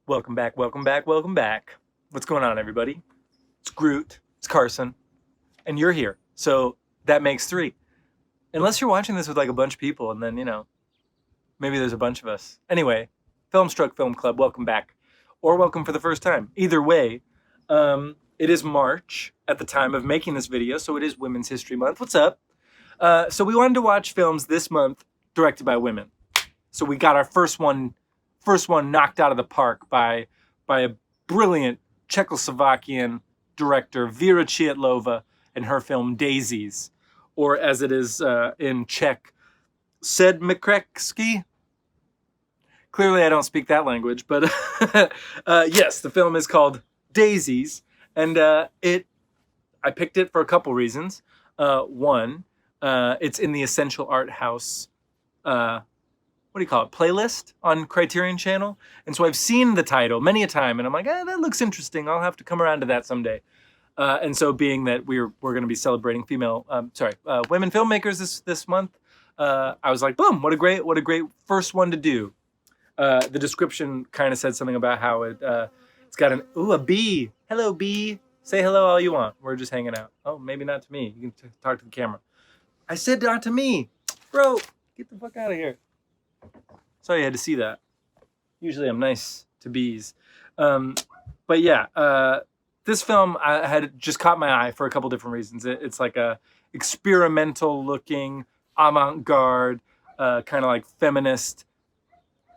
Welcome back, welcome back, welcome back. What's going on, everybody? It's Groot, it's Carson, and you're here. So that makes three. Unless you're watching this with like a bunch of people, and then, maybe there's a bunch of us. Anyway, Film Club, welcome back. Or welcome for the first time. Either way, it is March at the time of making this video, so it is Women's History Month. What's up? So we wanted to watch films this month directed by women. So we got our first one knocked out of the park by a brilliant Czechoslovakian director, Vera Chytilová, and her film Daisies, or as it is in Czech, Sedmikreksky. Clearly, I don't speak that language, but yes, the film is called Daisies, and I picked it for a couple reasons. One, it's in the Essential Art House playlist on Criterion Channel. And so I've seen the title many a time, and I'm like, that looks interesting. I'll have to come around to that someday. And so being that we're going to be celebrating women filmmakers this month, I was like, boom, what a great first one to do. The description kind of said something about how it's got a bee. Hello, bee. Say hello all you want. We're just hanging out. Oh, maybe not to me. You can talk to the camera. I said not to me. Bro, get the fuck out of here. Sorry you had to see that. Usually I'm nice to bees. But yeah, this film had just caught my eye for a couple different reasons. It's like a experimental looking, avant-garde, kind of like feminist,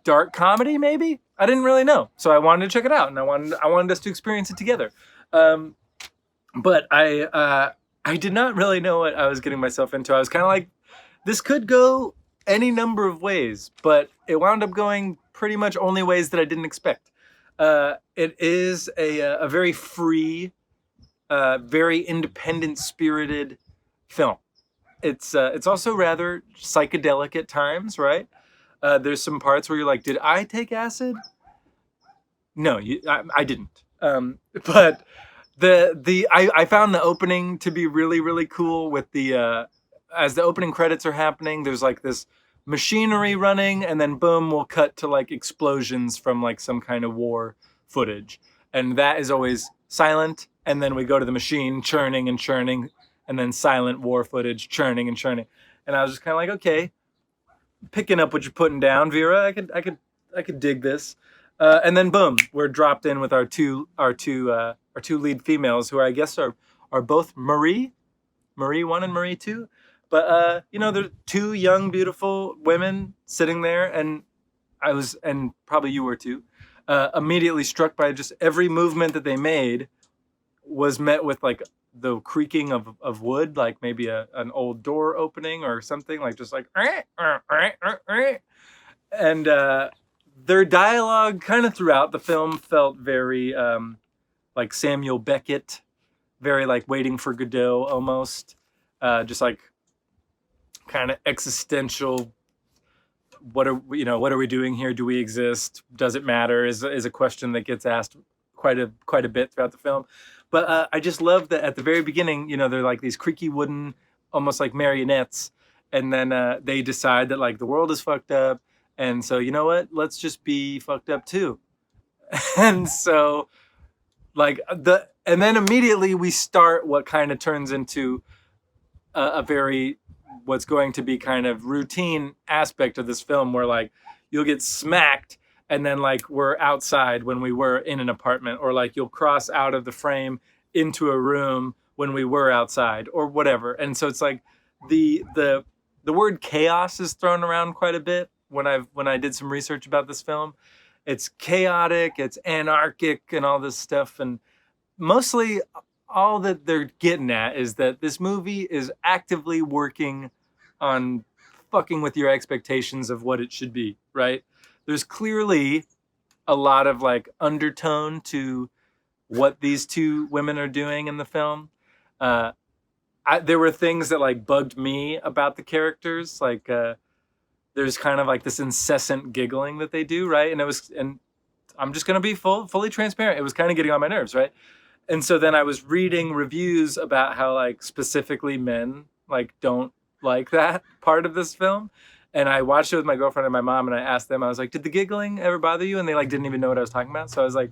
dark comedy maybe? I didn't really know. So I wanted to check it out, and I wanted us to experience it together. But I did not really know what I was getting myself into. I was kind of like, this could go any number of ways, but it wound up going pretty much only ways that I didn't expect. It is a very free, very independent-spirited film. It's also rather psychedelic at times, right? There's some parts where you're like, did I take acid? No, I didn't. But I found the opening to be really, really cool with as the opening credits are happening, there's like this machinery running, and then boom, we'll cut to like explosions from like some kind of war footage. And that is always silent, and then we go to the machine churning and churning, and then silent war footage churning and churning. And I was just kind of like, okay, picking up what you're putting down, Vera. I could dig this. And then boom, we're dropped in with our two lead females, who I guess are both Marie 1 and Marie 2. But they're two young, beautiful women sitting there, and I was, and probably you were too, immediately struck by just every movement that they made was met with like the creaking of wood, like maybe an old door opening or something, like just like, and their dialogue kind of throughout the film felt very like Samuel Beckett, very like Waiting for Godot almost, just like kind of existential. What are we doing here? Do we exist? Does it matter? Is a question that gets asked quite a bit throughout the film. But I just love that at the very beginning, they're like these creaky wooden, almost like marionettes, and then they decide that like the world is fucked up, and so you know what? Let's just be fucked up too. And so and then immediately we start what kind of turns into a very, what's going to be kind of routine aspect of this film, where like you'll get smacked, and then like we're outside when we were in an apartment, or like you'll cross out of the frame into a room when we were outside, or whatever. And so it's like the word chaos is thrown around quite a bit when I did some research about this film. It's chaotic, it's anarchic, and all this stuff. And mostly all that they're getting at is that this movie is actively working on fucking with your expectations of what it should be, right? There's clearly a lot of like undertone to what these two women are doing in the film. There were things that like bugged me about the characters, like there's kind of like this incessant giggling that they do, right? And I'm just gonna be fully transparent. It was kind of getting on my nerves, right? And so then I was reading reviews about how like specifically men like don't like that part of this film, And I watched it with my girlfriend and my mom, and I asked them, I was like, did the giggling ever bother you? And they like didn't even know what I was talking about. So I was like,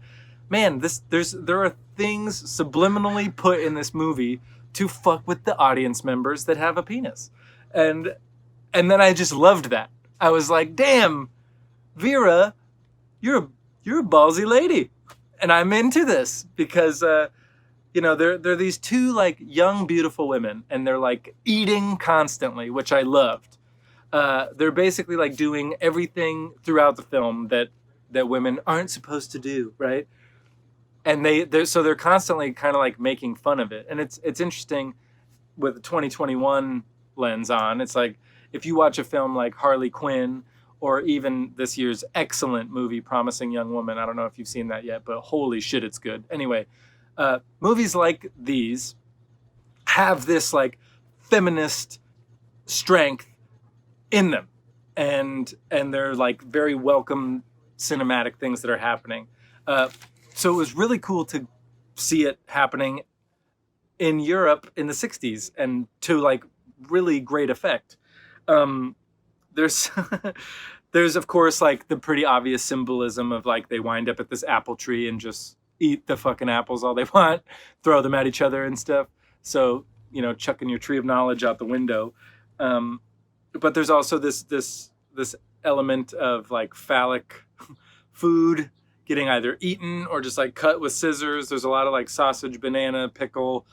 man, there are things subliminally put in this movie to fuck with the audience members that have a penis. And then I just loved that. I was like, damn, Vera, you're a ballsy lady. And I'm into this because you know, they're these two like young, beautiful women, and they're like eating constantly, which I loved. They're basically like doing everything throughout the film that women aren't supposed to do, right? And they're constantly kind of like making fun of it. And it's interesting with the 2021 lens on. It's like if you watch a film like Harley Quinn, or even this year's excellent movie Promising Young Woman. I don't know if you've seen that yet, but holy shit, it's good. Anyway, movies like these have this like feminist strength in them, and they're like very welcome cinematic things that are happening. So it was really cool to see it happening in Europe in the 60s and to like really great effect. There's there's of course like the pretty obvious symbolism of like they wind up at this apple tree and just eat the fucking apples all they want, throw them at each other and stuff. So, you know, chucking your tree of knowledge out the window. But there's also this element of like phallic food getting either eaten or just like cut with scissors. There's a lot of like sausage, banana, pickle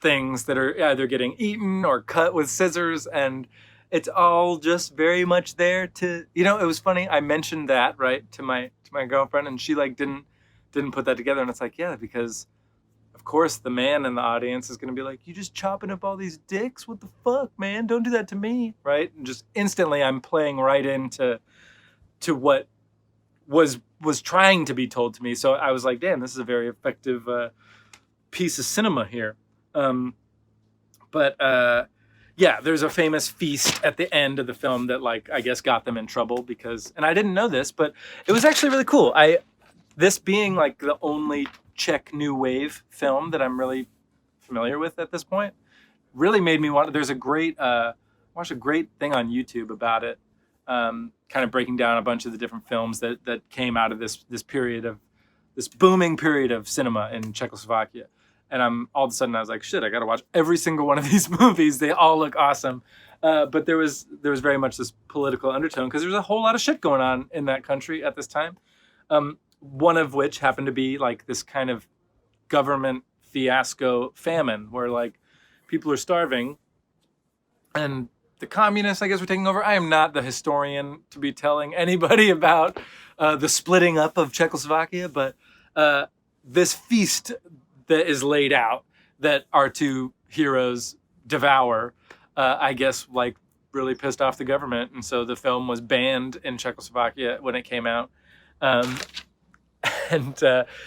things that are either getting eaten or cut with scissors, and it's all just very much there to, you know, it was funny. I mentioned that, right, to my girlfriend, and she like didn't put that together. And it's like, yeah, because of course the man in the audience is going to be like, you just chopping up all these dicks? What the fuck, man? Don't do that to me, right? And just instantly I'm playing right into what was trying to be told to me. So I was like, damn, this is a very effective piece of cinema here. Yeah, there's a famous feast at the end of the film that like I guess got them in trouble because, and I didn't know this, but it was actually really cool. This being like the only Czech new wave film that I'm really familiar with at this point, really made me want. There's a great watched a great thing on YouTube about it, kind of breaking down a bunch of the different films that came out of this period of this booming period of cinema in Czechoslovakia. And all of a sudden I was like, shit, I got to watch every single one of these movies. They all look awesome. But there was very much this political undertone because there's a whole lot of shit going on in that country at this time. One of which happened to be like this kind of government fiasco famine where like people are starving and the communists, I guess, were taking over. I am not the historian to be telling anybody about the splitting up of Czechoslovakia, but this feast that is laid out that our two heroes devour, I guess, like really pissed off the government. And so the film was banned in Czechoslovakia when it came out.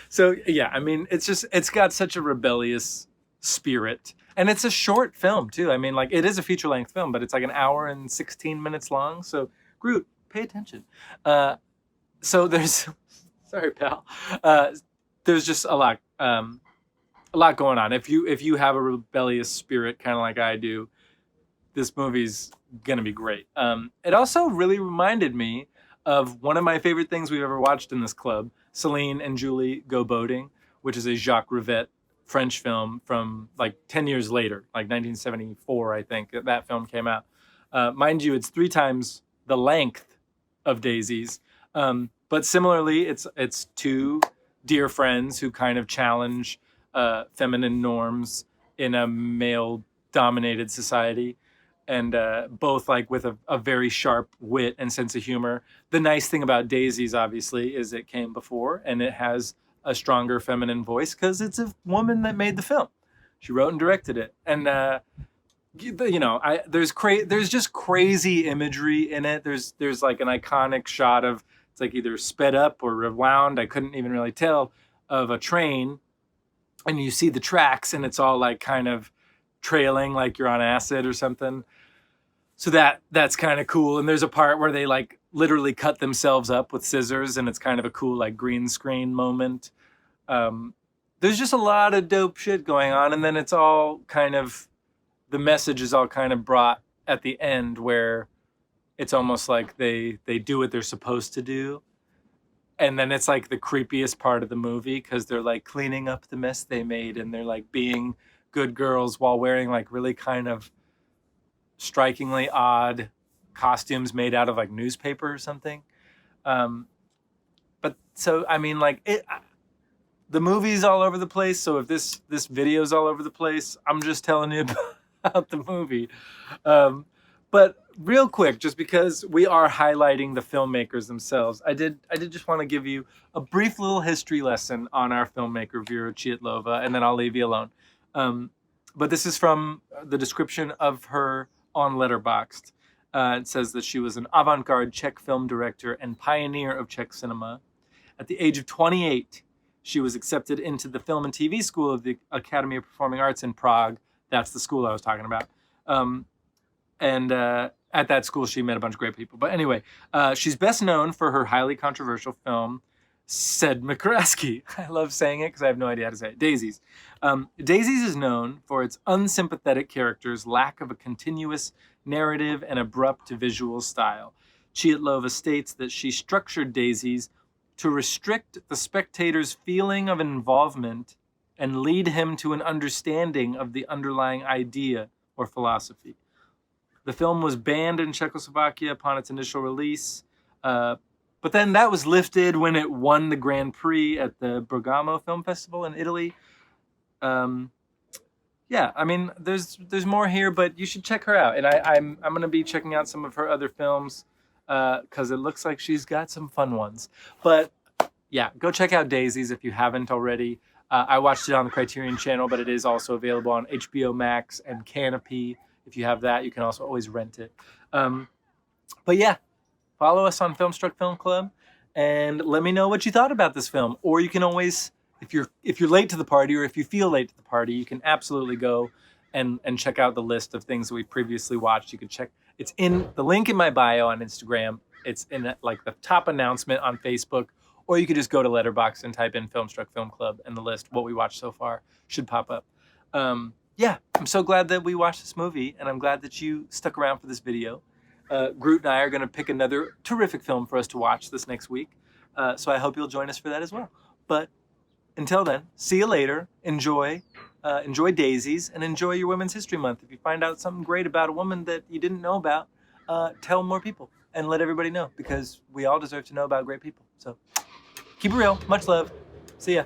So, yeah, I mean, it's got such a rebellious spirit. And it's a short film, too. I mean, like, it is a feature-length film, but it's like an hour and 16 minutes long. So, Groot, pay attention. So there's... Sorry, pal. There's just a lot going on. If you have a rebellious spirit, kind of like I do, this movie's gonna be great. It also really reminded me of one of my favorite things we've ever watched in this club, Celine and Julie Go Boating, which is a Jacques Rivette French film from like 10 years later, like 1974, I think, that film came out. Mind you, it's 3 times the length of Daisies. But similarly, it's two dear friends who kind of challenge feminine norms in a male-dominated society, and both like with a very sharp wit and sense of humor. The nice thing about Daisies, obviously, is it came before, and it has a stronger feminine voice because it's a woman that made the film. She wrote and directed it, and you know, there's just crazy imagery in it. There's like an iconic shot of, it's like either sped up or rewound, I couldn't even really tell, of a train, and you see the tracks and it's all like kind of trailing like you're on acid or something. So that's kind of cool. And there's a part where they like literally cut themselves up with scissors, and it's kind of a cool like green screen moment. There's just a lot of dope shit going on, and then it's all kind of, the message is all kind of brought at the end where it's almost like they do what they're supposed to do. And then it's like the creepiest part of the movie because they're like cleaning up the mess they made and they're like being good girls while wearing like really kind of strikingly odd costumes made out of like newspaper or something. But so, I mean, like the movie's all over the place. So if this video's all over the place, I'm just telling you about the movie. But real quick, just because we are highlighting the filmmakers themselves, I did just want to give you a brief little history lesson on our filmmaker, Vera Chytilová, and then I'll leave you alone. But this is from the description of her on Letterboxd. It says that she was an avant-garde Czech film director and pioneer of Czech cinema. At the age of 28, she was accepted into the Film and TV School of the Academy of Performing Arts in Prague. That's the school I was talking about. And at that school, she met a bunch of great people. But anyway, she's best known for her highly controversial film, Said McCraskey. I love saying it because I have no idea how to say it. Daisies. Daisies is known for its unsympathetic characters, lack of a continuous narrative, and abrupt visual style. Chytilová states that she structured Daisies to restrict the spectator's feeling of involvement and lead him to an understanding of the underlying idea or philosophy. The film was banned in Czechoslovakia upon its initial release, but then that was lifted when it won the Grand Prix at the Bergamo Film Festival in Italy. Yeah, I mean, there's more here, but you should check her out. And I'm going to be checking out some of her other films because it looks like she's got some fun ones. But yeah, go check out Daisies if you haven't already. I watched it on the Criterion Channel, but it is also available on HBO Max and Canopy. If you have that, you can also always rent it. But yeah, follow us on Filmstruck Film Club and let me know what you thought about this film. Or you can always, if you're late to the party or if you feel late to the party, you can absolutely go and check out the list of things that we previously watched. You can check, it's in the link in my bio on Instagram. It's in like the top announcement on Facebook, or you could just go to Letterboxd and type in Filmstruck Film Club and the list, what we watched so far should pop up. Yeah, I'm so glad that we watched this movie, and I'm glad that you stuck around for this video. Groot and I are going to pick another terrific film for us to watch this next week, so I hope you'll join us for that as well. But until then, see you later. Enjoy Daisies, and enjoy your Women's History Month. If you find out something great about a woman that you didn't know about, tell more people and let everybody know, because we all deserve to know about great people. So keep it real. Much love. See ya.